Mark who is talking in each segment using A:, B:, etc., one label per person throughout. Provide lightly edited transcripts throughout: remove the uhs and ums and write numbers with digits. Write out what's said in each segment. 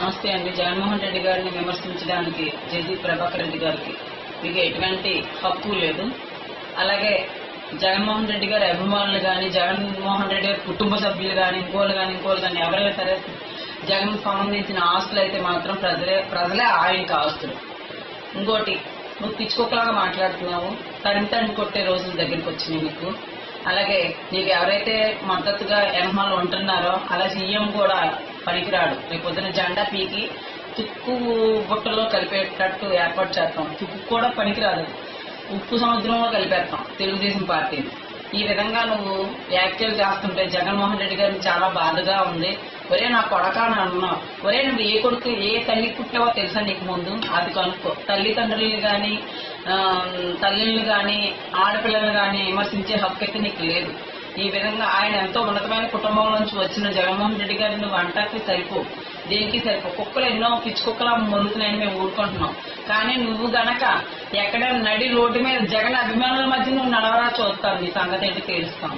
A: నమస్తే అండి. జగన్మోహన్ రెడ్డి గారిని విమర్శించడానికి జేజీ ప్రభాకర్ రెడ్డి గారికి మీకు ఎటువంటి హక్కు లేదు. అలాగే జగన్మోహన్ రెడ్డి గారి అభిమానులు కానీ, జగన్మోహన్ రెడ్డి గారి కుటుంబ సభ్యులు కానీ, ఇంకోళ్ళు కానీ ఎవరైనా సరే జగన్ సంబంధించిన ఆస్తులు అయితే మాత్రం ప్రజలే ఆయనకి ఆస్తులు. ఇంకోటి, నువ్వు పిచ్చుకోకలాగా మాట్లాడుతున్నావు. తరిమి కొట్టే రోజుల దగ్గరికి వచ్చినాయి నీకు. అలాగే నీకు ఎవరైతే మద్దతుగా ఎనమాలు ఉంటున్నారో అలా సీఎం కూడా పనికిరాడు. రేపు పొద్దున జెండా పీకి తుక్కు బుట్టలో కలిపేటట్టు ఏర్పాటు చేస్తాం. తుక్కు కూడా పనికిరాదు, ఉప్పు సముద్రంలో కలిపేస్తాం తెలుగుదేశం పార్టీని. ఈ విధంగా నువ్వు వ్యాఖ్యలు చేస్తుంటే జగన్మోహన్ రెడ్డి గారికి చాలా బాధగా ఉంది. ఒరే నా కొడక అని అన్నావు. ఒరే నువ్వు ఏ కొడుకు ఏ తల్లి పుట్టావో తెలుసా నీకు ముందు? అది కనుక్కో. తల్లిదండ్రులు కానీ తల్లిని కానీ ఆడపిల్లలు కానీ విమర్శించే హక్కు అయితే నీకు లేదు. ఈ విధంగా ఆయన ఎంతో ఉన్నతమైన కుటుంబం నుంచి వచ్చిన జగన్మోహన్ రెడ్డి గారిని నువ్వు అంటాకి సరిపో, దేనికి సరిపో. కుక్కలు ఎన్నో పిచ్చి కుక్కలా మొరుగుతున్నాయని మేము ఊరుకుంటున్నాం. కానీ నువ్వు గనక ఎక్కడ నడి రోడ్డు మీద జగన్ అభిమానుల మధ్య నువ్వు నడవరా చూస్తావు. నీ సంగతి ఏంటి తెలుస్తాం.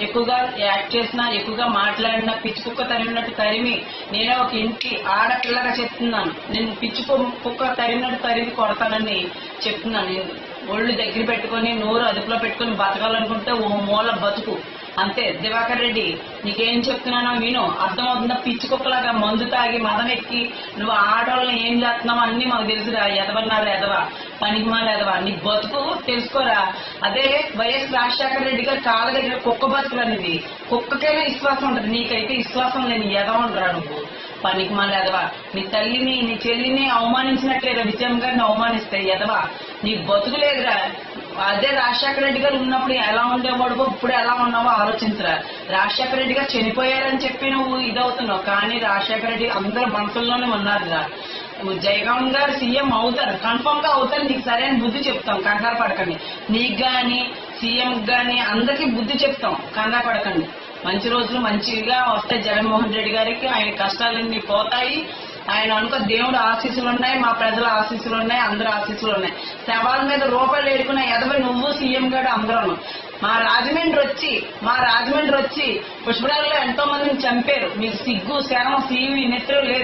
A: ఎక్కువగా యాక్ట్ చేసినా, ఎక్కువగా మాట్లాడినా పిచ్చి కుక్క తరిమినట్టు తరిమి, నేనే ఒక ఇంటి ఆడపిల్లగా చెప్తున్నాను. నేను పిచ్చి కుక్క తరిమినట్టు తరిమి కొడతానని చెప్తున్నాను. నేను ఒళ్ళు దగ్గర పెట్టుకుని నోరు అదుపులో పెట్టుకుని బతకాలనుకుంటే ఓ మూల బతుకు అంతే. దివాకర్ రెడ్డి నీకేం చెప్తున్నానో విను. అర్థమవుతుందా? పిచ్చి కుక్కలాగా మందు తాగి మదనెక్కి నువ్వు ఆడవాళ్ళని ఏం చేస్తున్నావు అన్ని మాకు తెలుసురా. ఎదవన్నారు ఎదవా, పనికిమాల ఎదవా, నీ బతుకు తెలుసుకోరా. అదే వైఎస్ రాజశేఖర రెడ్డి గారు కాళ్ళ దగ్గర కుక్క బతుకులు అనేది. కుక్కకైనా విశ్వాసం ఉంటుంది, నీకైతే విశ్వాసం లేని ఎదవంటరా నువ్వు. పనికిమాల ఎదవా, నీ తల్లిని నీ చెల్లిని అవమానించినట్లేదా విజయం గారిని అవమానిస్తాయి ఎదవా. నీ బతుకు లేదురా. అదే రాజశేఖర రెడ్డి గారు ఉన్నప్పుడు ఎలా ఉండేవాడు, ఇప్పుడు ఎలా ఉన్నావో ఆలోచించరా. రాజశేఖర రెడ్డి గారు చనిపోయారని చెప్పి నువ్వు ఇదవుతున్నావు, కానీ రాజశేఖర రెడ్డి అందరి మనసుల్లోనే ఉన్నారురా. జగన్ గారు సీఎం అవుతారు, కన్ఫర్మ్ గా అవుతారు. నీకు సరైన బుద్ధి చెప్తాం, కంగారు పడకండి. నీకు గాని సీఎం గాని అందరికీ బుద్ధి చెప్తాం, కంగారు పడకండి. మంచి రోజులు మంచిగా వస్తాయి జగన్మోహన్ రెడ్డి గారికి. ఆయన కష్టాలన్నీ పోతాయి. ఆయన అనుకో దేవుడు ఆశీస్సులు ఉన్నాయి, మా ప్రజల ఆశీస్సులు ఉన్నాయి, అందరి ఆశీస్సులు ఉన్నాయి. శవాల మీద రూపాయలు ఏడుకున్న ఎదవై నువ్వు సీఎం గారు అందరూ. మా రాజమండ్రి వచ్చి పుష్పరాల్లో ఎంతో మందిని చంపారు. మీకు సిగ్గు శరం సీవి నెత్తులు లేదు.